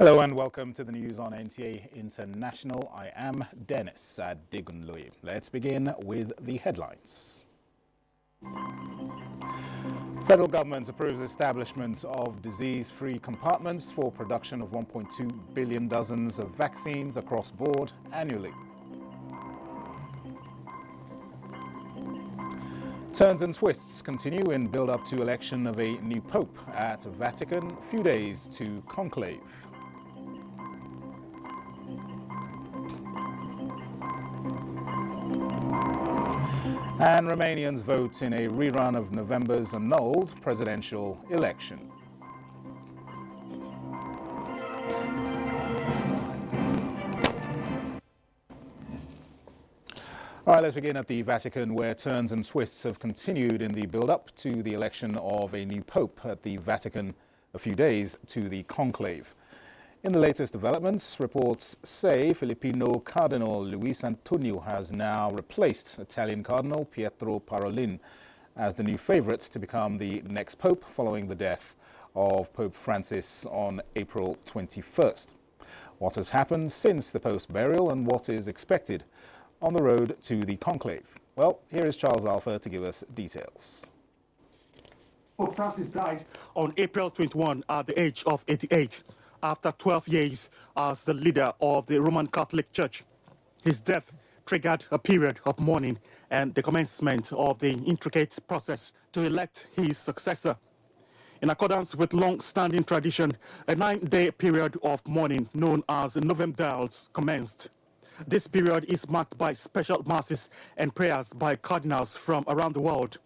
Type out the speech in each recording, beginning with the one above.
Hello and welcome to the news on NTAi International. I am Dennis Adigunloye. Let's begin with the headlines. Federal government approves establishment of disease-free compartments for production of 1.2 billion doses of vaccines across board annually. Turns and twists continue in build-up to election of a new pope at Vatican, a few days to conclave. And Romanians vote in a rerun of November's annulled presidential election. All right, let's begin at the Vatican, where turns and twists have continued in the build-up to the election of a new pope at the Vatican, a few days to the conclave. In the latest developments, reports say Filipino Cardinal Luis Antonio has now replaced Italian Cardinal Pietro Parolin as the new favorite to become the next pope following the death of Pope Francis on April 21st. What has happened since the Pope's burial and what is expected on the road to the conclave? Well, here is Charles Alpha to give us details. Pope Francis died on April 21 at the age of 88. After 12 years as the leader of the Roman Catholic Church. His death triggered a period of mourning and the commencement of the intricate process to elect his successor. In accordance with long-standing tradition, a 9-day period of mourning known as the Novemdals commenced. This period is marked by special masses and prayers by cardinals from around the world.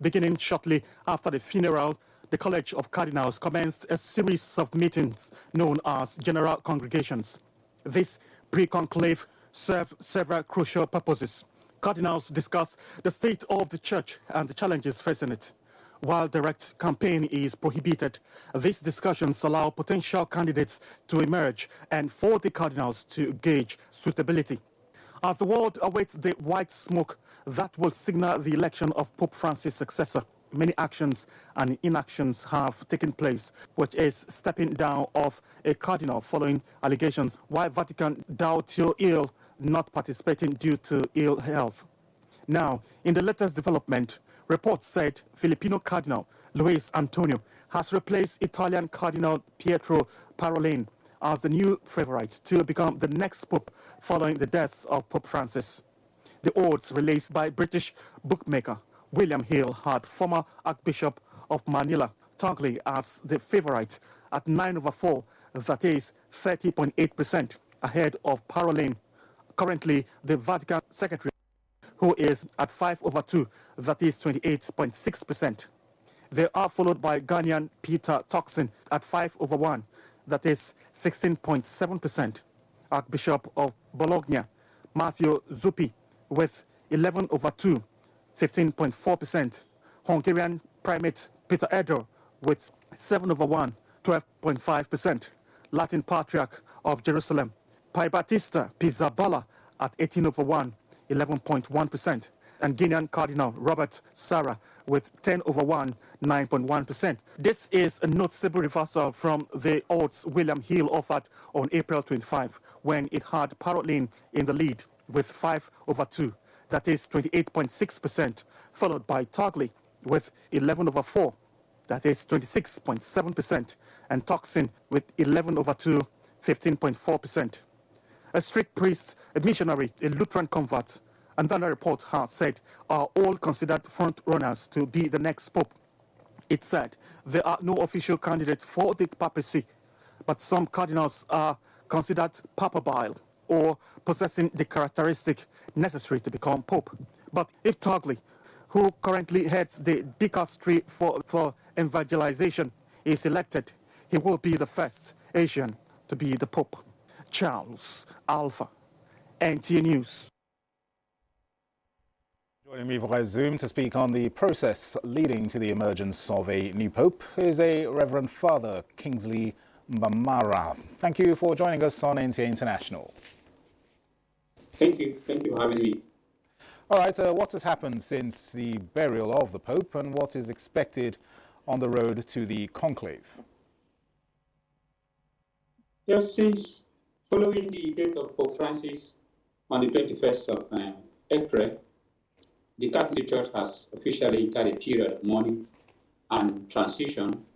Beginning shortly after the funeral, the College of Cardinals commenced a series of meetings known as General Congregations. This pre-conclave served several crucial purposes. Cardinals discuss the state of the church and the challenges facing it. While direct campaign is prohibited, these discussions allow potential candidates to emerge and for the cardinals to gauge suitability. As the world awaits the white smoke that will signal the election of Pope Francis' successor, many actions and inactions have taken place, which is stepping down of a cardinal following allegations why Vatican doubt your ill not participating due to ill health. Now, in the latest development, reports said Filipino Cardinal Luis Antonio has replaced Italian Cardinal Pietro Parolin as the new favorite to become the next pope following the death of Pope Francis. The odds released by British bookmaker William Hill had former Archbishop of Manila Tagley as the favorite at 9/4, that is 30.8%, ahead of Parolin, currently the Vatican Secretary, who is at 5/2, that is 28.6%. They are followed by Ghanaian Peter Turkson at 5/1, that is 16.7%. Archbishop of Bologna, Matthew Zuppi, with 11/2, 15.4%. Hungarian Primate Peter Edo with 7/1, 12.5%. Latin Patriarch of Jerusalem, Pai Battista Pizzaballa at 18/1, 11.1%. And Guinean Cardinal Robert Sarah with 10/1, 9.1%. This is a noticeable reversal from the odds William Hill offered on April 25, when it had Parolin in the lead with 5/2. That is 28.6%, followed by Tagley with 11/4, that is 26.7%, and Turkson with 11/2, 15.4%. A strict priest, a missionary, a Lutheran convert, another report has said, are all considered front runners to be the next pope. It said there are no official candidates for the papacy, but some cardinals are considered papabile or possessing the characteristic necessary to become pope. But if Tagley, who currently heads the dicastery for evangelization, is elected, he will be the first Asian to be the pope. Charles Alpha, NTAi News. Joining me via Zoom to speak on the process leading to the emergence of a new pope is a Reverend Father Kingsley Mbamara. Thank you for joining us on NTAi International. Thank you for having me. All right, what has happened since the burial of the Pope and what is expected on the road to the conclave? Yes, since following the death of Pope Francis on the 21st of April, the Catholic Church has officially entered a period of mourning and transition,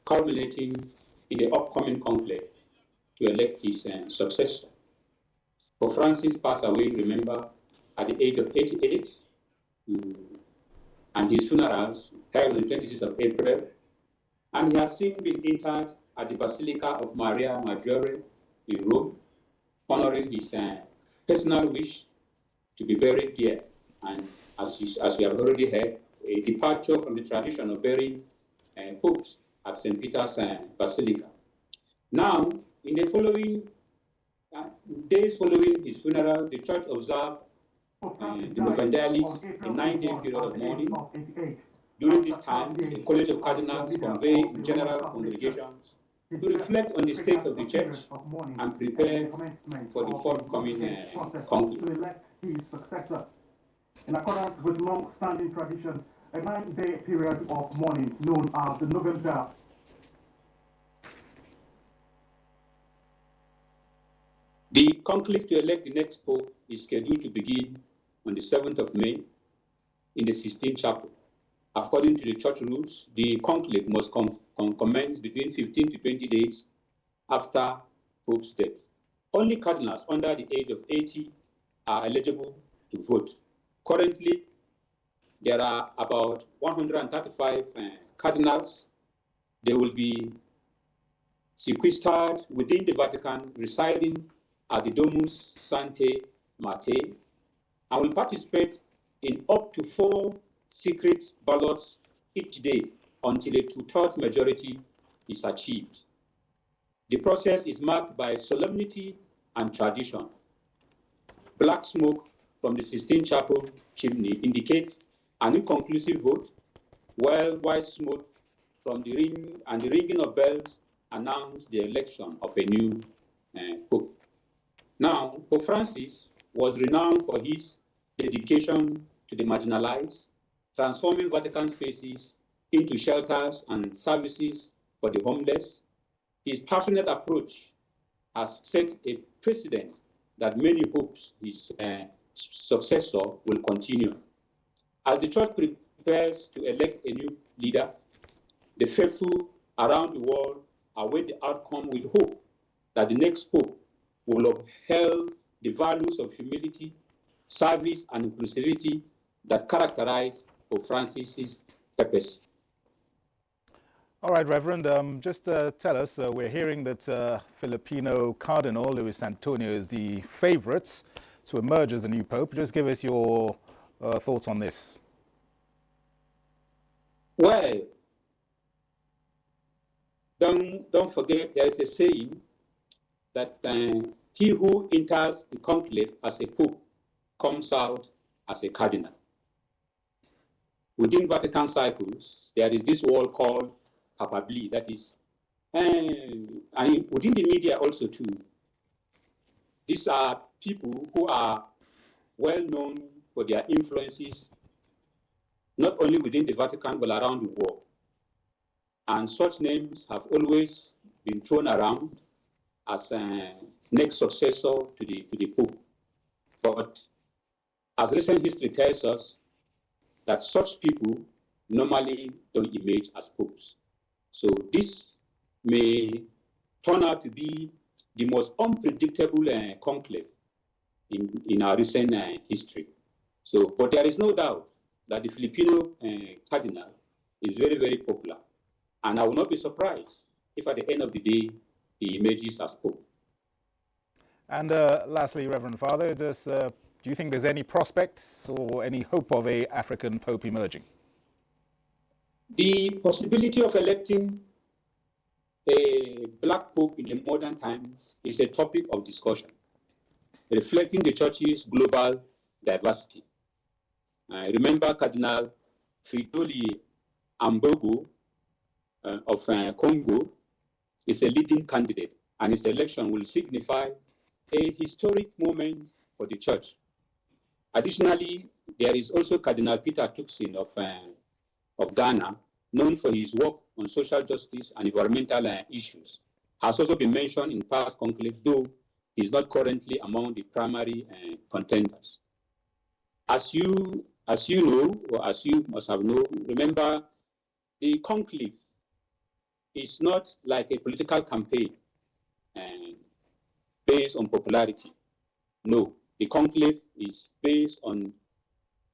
culminating in the upcoming conclave to elect his successor. Pope Francis passed away, remember, at the age of 88, and his funerals held on the 26th of April, and he has since been interred at the Basilica of Maria Maggiore in Rome, honoring his personal wish to be buried there. And as we have already heard, a departure from the tradition of burying popes at St. Peter's Basilica. Now, in the following days following his funeral, the church observed the Novendalis, a 9-day period of mourning. During this time, the College of Cardinals convey in general congregations to reflect on the state of the church and prepare for the forthcoming conclave. In accordance with long-standing tradition, a 9-day period of mourning known as the November. The conclave to elect the next pope is scheduled to begin on the 7th of May in the Sistine Chapel. According to the church rules, the conclave must commence between 15 to 20 days after Pope's death. Only cardinals under the age of 80 are eligible to vote. Currently, there are about 135 cardinals. They will be sequestered within the Vatican, residing at the Domus Sanctae Martyr, and will participate in up to 4 secret ballots each day until a 2/3 majority is achieved. The process is marked by solemnity and tradition. Black smoke from the Sistine Chapel chimney indicates an inconclusive vote, while white smoke from the ringing of bells announce the election of a new pope. Now, Pope Francis was renowned for his dedication to the marginalized, transforming Vatican spaces into shelters and services for the homeless. His passionate approach has set a precedent that many hopes his successor will continue. As the church prepares to elect a new leader, the faithful around the world await the outcome with hope that the next pope will uphold the values of humility, service, and inclusivity that characterize Pope Francis's purpose. All right, Reverend, just tell us, we're hearing that Filipino Cardinal Luis Antonio is the favorite to emerge as the new pope. Just give us your thoughts on this. Well, don't forget there is a saying that he who enters the conclave as a pope comes out as a cardinal. Within Vatican cycles, there is this word called papabili, that is, and within the media also too. These are people who are well known for their influences, not only within the Vatican, but around the world. And such names have always been thrown around as a next successor to the Pope. But as recent history tells us, that such people normally don't emerge as popes. So this may turn out to be the most unpredictable conclave in our recent history. So, but there is no doubt that the Filipino cardinal is very, very popular. And I will not be surprised if at the end of the day, he emerges as pope. And lastly, Reverend Father, do you think there's any prospects or any hope of an African pope emerging? The possibility of electing a black pope in the modern times is a topic of discussion, reflecting the church's global diversity. Remember Cardinal Fridolin Ambongo of Congo is a leading candidate, and his election will signify a historic moment for the church. Additionally, there is also Cardinal Peter Turkson of Ghana, known for his work on social justice and environmental issues. has also been mentioned in past conclaves, though is not currently among the primary contenders. As you know, or as you must have known, remember, the conclave is not like a political campaign based on popularity. No, the conclave is based on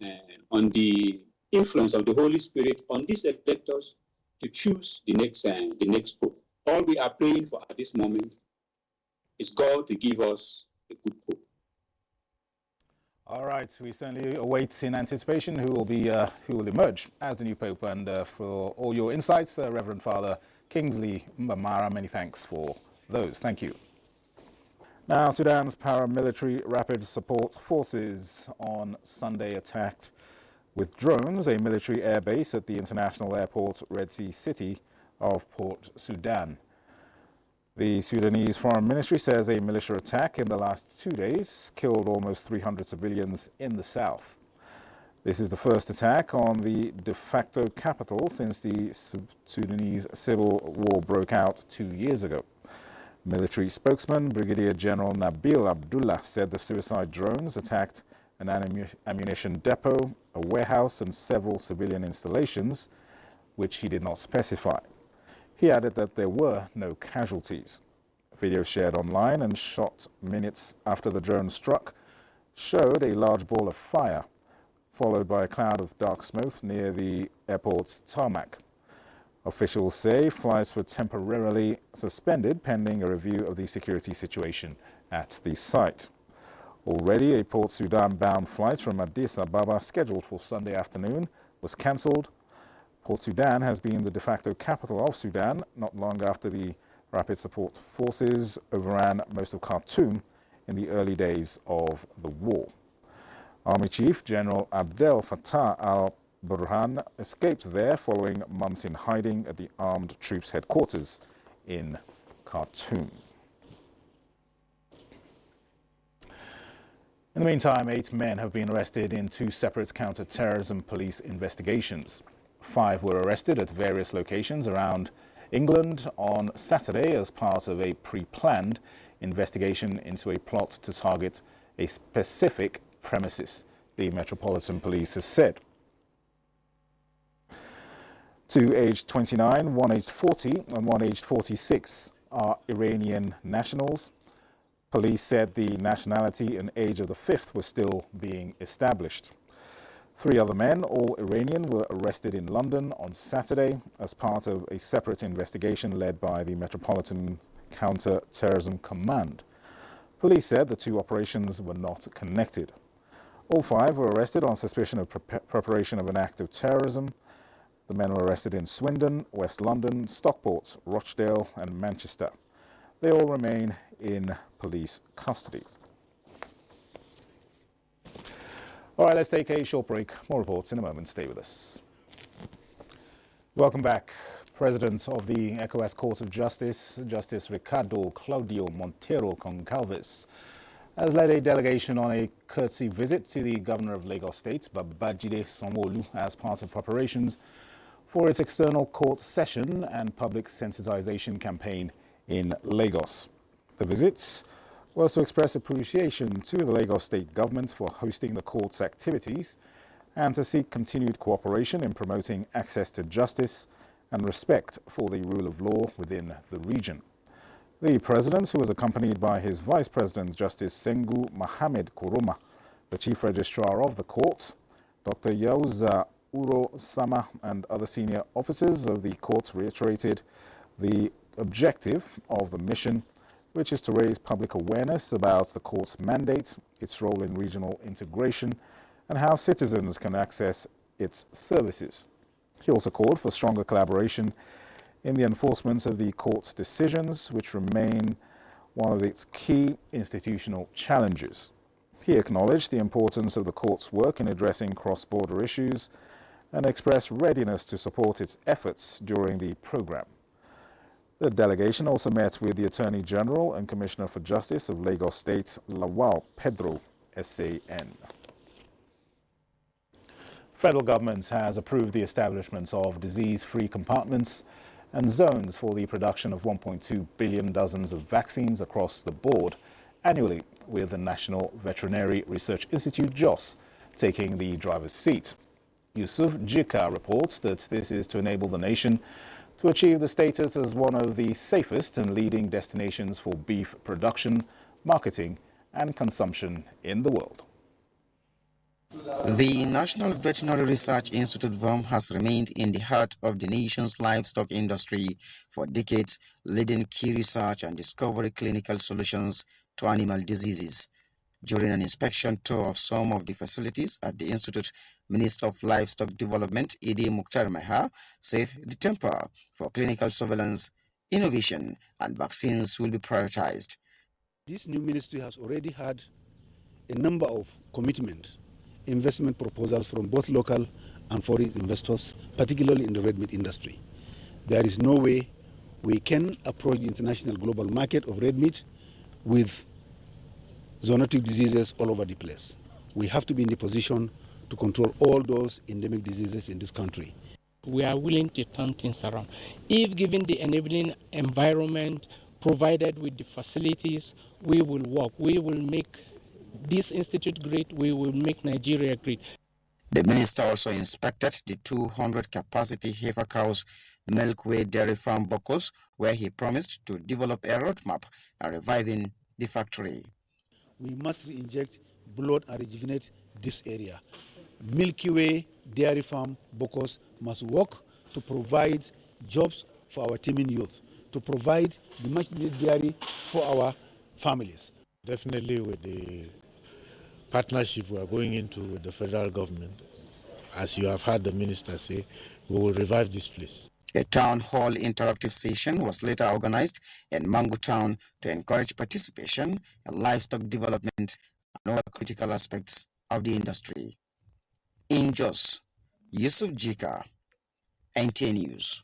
the influence of the Holy Spirit on these electors to choose the next pope. All we are praying for at this moment is God to give us a good pope. All right, we certainly await in anticipation who will emerge as the new pope. And for all your insights, Reverend Father Kingsley Mbamara, many thanks for those. Thank you. Now, Sudan's paramilitary rapid support forces on Sunday attacked with drones a military air base at the international airport Red Sea city of Port Sudan. The Sudanese Foreign Ministry says a militia attack in the last 2 days killed almost 300 civilians in the south. This is the first attack on the de facto capital since the Sudanese civil war broke out 2 years ago. Military spokesman Brigadier General Nabil Abdullah said the suicide drones attacked an ammunition depot, a warehouse, and several civilian installations, which he did not specify. He added that there were no casualties. Video shared online and shot minutes after the drone struck showed a large ball of fire, followed by a cloud of dark smoke near the airport's tarmac. Officials say flights were temporarily suspended pending a review of the security situation at the site. Already, a Port Sudan-bound flight from Addis Ababa scheduled for Sunday afternoon was cancelled. Port Sudan has been the de facto capital of Sudan not long after the rapid support forces overran most of Khartoum in the early days of the war. Army Chief General Abdel Fattah al-Burhan escaped there following months in hiding at the armed troops headquarters in Khartoum. In the meantime, 8 men have been arrested in 2 separate counter-terrorism police investigations. 5 were arrested at various locations around England on Saturday as part of a pre-planned investigation into a plot to target a specific premises, the Metropolitan Police has said. 2 aged 29, 1 aged 40 and 1 aged 46 are Iranian nationals. Police said the nationality and age of the 5th were still being established. 3 other men, all Iranian, were arrested in London on Saturday as part of a separate investigation led by the Metropolitan Counter-Terrorism Command. Police said the 2 operations were not connected. All 5 were arrested on suspicion of preparation of an act of terrorism. The men were arrested in Swindon, West London, Stockport, Rochdale and Manchester. They all remain in police custody. All right, let's take a short break. More reports in a moment. Stay with us. Welcome back. President of the ECOWAS Court of Justice, Justice Ricardo Claudio Montero Concalves, has led a delegation on a courtesy visit to the governor of Lagos State, Babajide Sanwo-Olu, as part of preparations for its external court session and public sensitization campaign in Lagos. The visits was to express appreciation to the Lagos State government for hosting the court's activities and to seek continued cooperation in promoting access to justice and respect for the rule of law within the region. The president, who was accompanied by his vice president, Justice Sengu Mohammed Kuruma, the chief registrar of the court, Dr. Yauza Uro Sama, and other senior officers of the court reiterated the objective of the mission, which is to raise public awareness about the court's mandate, its role in regional integration, and how citizens can access its services. He also called for stronger collaboration in the enforcement of the court's decisions, which remain one of its key institutional challenges. He acknowledged the importance of the court's work in addressing cross-border issues and expressed readiness to support its efforts during the program. The delegation also met with the Attorney General and Commissioner for Justice of Lagos State, Lawal Pedro, SAN. Federal government has approved the establishment of disease-free compartments and zones for the production of 1.2 billion doses of vaccines across the board annually, with the National Veterinary Research Institute, JOS, taking the driver's seat. Yusuf Jika reports that this is to enable the nation to achieve the status as one of the safest and leading destinations for beef production, marketing, and consumption in the world. The National Veterinary Research Institute VERM has remained in the heart of the nation's livestock industry for decades, leading key research and discovery clinical solutions to animal diseases. During an inspection tour of some of the facilities at the Institute, Minister of Livestock Development, Idi Mukhtar Meha, said the temper for clinical surveillance, innovation, and vaccines will be prioritized. This new ministry has already had a number of commitment investment proposals from both local and foreign investors, particularly in the red meat industry. There is no way we can approach the international global market of red meat with zoonotic diseases all over the place. We have to be in the position to control all those endemic diseases in this country. We are willing to turn things around. If given the enabling environment, provided with the facilities, we will work. We will make this institute great. We will make Nigeria great. The minister also inspected the 200-capacity heifer cows milkway dairy farm Bokos, where he promised to develop a roadmap and reviving the factory. We must re-inject blood and rejuvenate this area. Milky Way Dairy Farm Bokos must work to provide jobs for our teeming youth, to provide the much needed dairy for our families. Definitely with the partnership we are going into with the federal government, as you have heard the minister say, we will revive this place. A town hall interactive session was later organized in Mangu Town to encourage participation in livestock development and other critical aspects of the industry. In Jos, Yusuf Jika, NTAi News.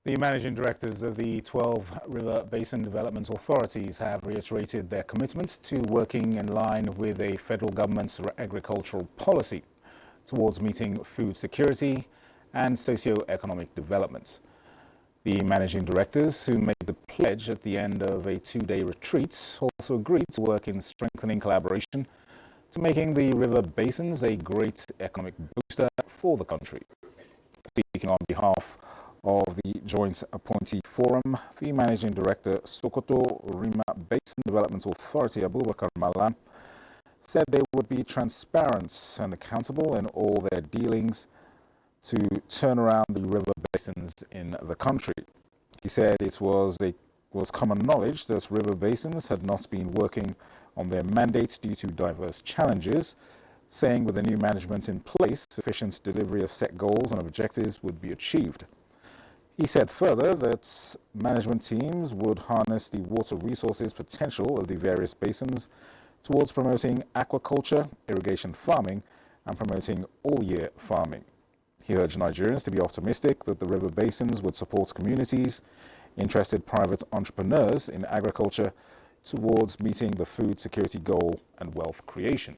The managing directors of the 12 river basin development authorities have reiterated their commitment to working in line with a federal government's agricultural policy towards meeting food security and socio-economic development. The managing directors, who made the pledge at the end of a two-day retreat, also agreed to work in strengthening collaboration to making the river basins a great economic booster for the country. Speaking on behalf of the Joint Appointee Forum, the Managing Director, Sokoto Rima Basin Development Authority, Abubakar Malam, said they would be transparent and accountable in all their dealings to turn around the river basins in the country. He said it was common knowledge that river basins had not been working on their mandate due to diverse challenges, saying with the new management in place, sufficient delivery of set goals and objectives would be achieved. He said further that management teams would harness the water resources potential of the various basins towards promoting aquaculture, irrigation farming, and promoting all-year farming. He urged Nigerians to be optimistic that the river basins would support communities, interested private entrepreneurs in agriculture towards meeting the food security goal and wealth creation.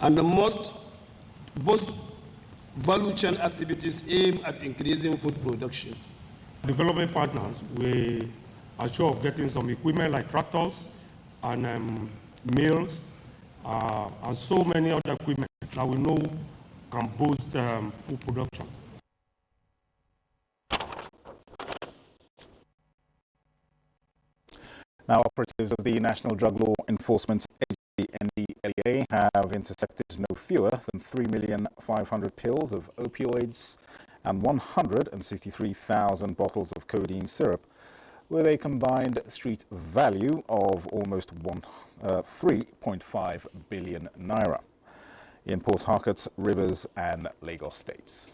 And the most value chain activities aim at increasing food production. Development partners, we are sure of getting some equipment like tractors and mills and so many other equipment that we know can boost food production. Now, operatives of the National Drug Law Enforcement Agency, NTAi, have intercepted no fewer than 3,500,000 pills of opioids and 163,000 bottles of codeine syrup, with a combined street value of almost 3.5 billion naira in Port Harcourt, Rivers and Lagos states.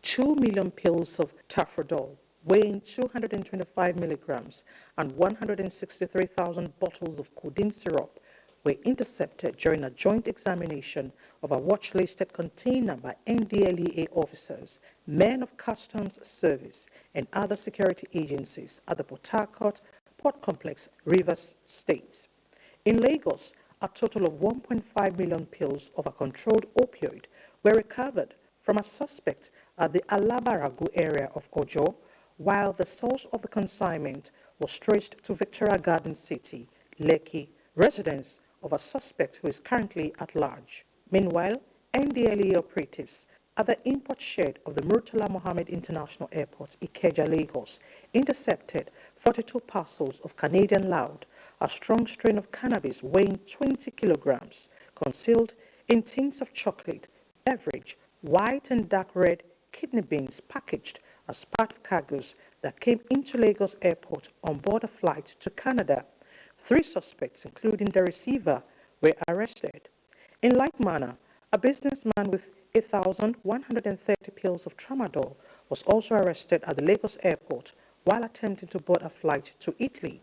2 million pills of tafrodol weighing 225 milligrams and 163,000 bottles of codeine syrup were intercepted during a joint examination of a watch-listed container by NDLEA officers, men of customs service, and other security agencies at the Port Harcourt Port Complex, Rivers State. In Lagos, a total of 1.5 million pills of a controlled opioid were recovered from a suspect at the Alabaragu area of Ojo, while the source of the consignment was traced to Victoria Garden City, Lekki, residence of a suspect who is currently at large. Meanwhile, NDLEA operatives at the import shed of the Murtala Mohammed International Airport, Ikeja, Lagos, intercepted 42 parcels of Canadian loud, a strong strain of cannabis weighing 20 kilograms, concealed in tins of chocolate, beverage, white and dark red kidney beans packaged as part of cargoes that came into Lagos Airport on board a flight to Canada. 3 suspects, including the receiver, were arrested. In like manner, a businessman with 8,130 pills of tramadol was also arrested at the Lagos Airport while attempting to board a flight to Italy.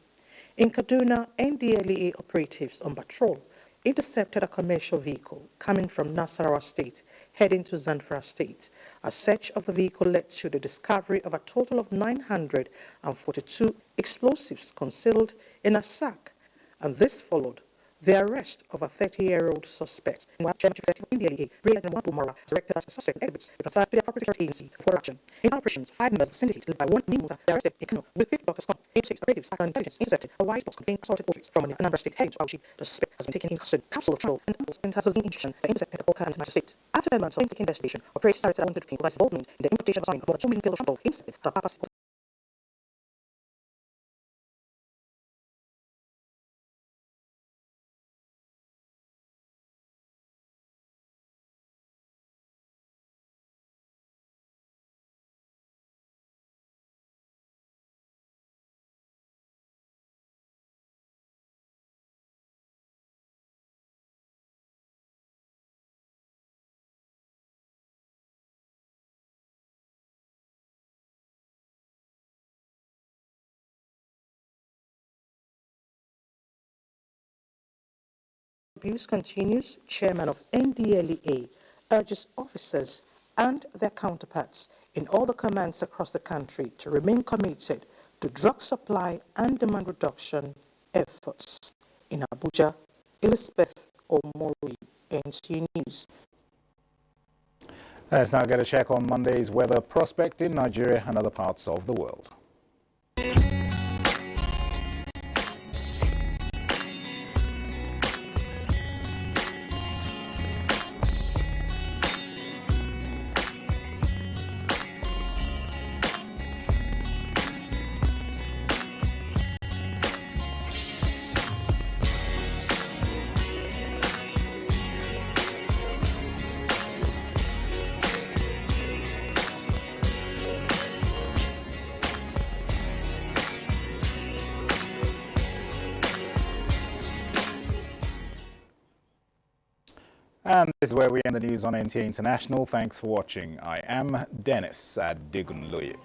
In Kaduna, NDLEA operatives on patrol intercepted a commercial vehicle coming from Nasarawa State heading to Zamfara State. A search of the vehicle led to the discovery of a total of 942 explosives concealed in a sack, and this followed the arrest of a 30-year-old suspect. While Chairman Chief Executive of NDLEA, Real Admiral Mara, directed that the suspect exhibits were transferred to the appropriate security agency for action. In operations, 5 members of the syndicate led by one Minota were arrested in Kano with 50 boxes of interstate operatives and intelligence intercepted a wide box containing assorted opiates from Anambra State heading to Bauchi. The suspect has been taken in custody, capsule of control, and pentazocine injection for intercepted at Boka and Niger State. After 10 months of intake investigation, operators started a wanted claim for his involvement in the importation of more than 2 million pills of tramadol intercepted at Papa. Abuse continues. Chairman of NDLEA urges officers and their counterparts in all the commands across the country to remain committed to drug supply and demand reduction efforts. In Abuja, Elizabeth Omori, NTAi News. Let's now get a check on Monday's weather prospect in Nigeria and other parts of the world. And this is where we end the news on NTAi International. Thanks for watching. I am Dennis Adigunloye.